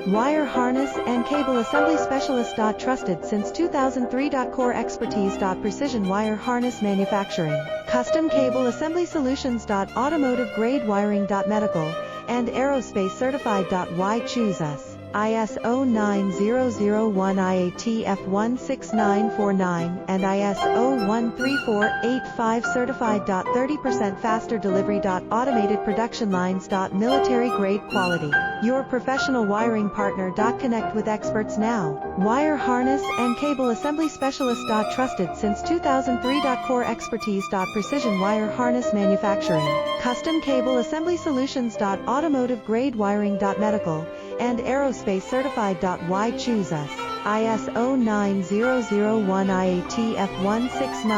Wire harness and cable assembly specialist. Trusted since 2003. Core expertise. Precision wire harness manufacturing. Custom cable assembly solutions. Automotive grade wiring. Medical and aerospace certified. Why choose us? ISO 9001 IATF 16949 and ISO 13485 certified. 30% faster delivery. Automated production lines. Military grade quality. Your professional wiring partner. Connect with experts now. Wire harness and cable assembly specialist. Trusted since 2003. Core expertise. Precision wire harness manufacturing. Custom cable assembly solutions. Automotive grade wiring. Medical and aerospace certified. Why choose us? ISO 9001 IATF 169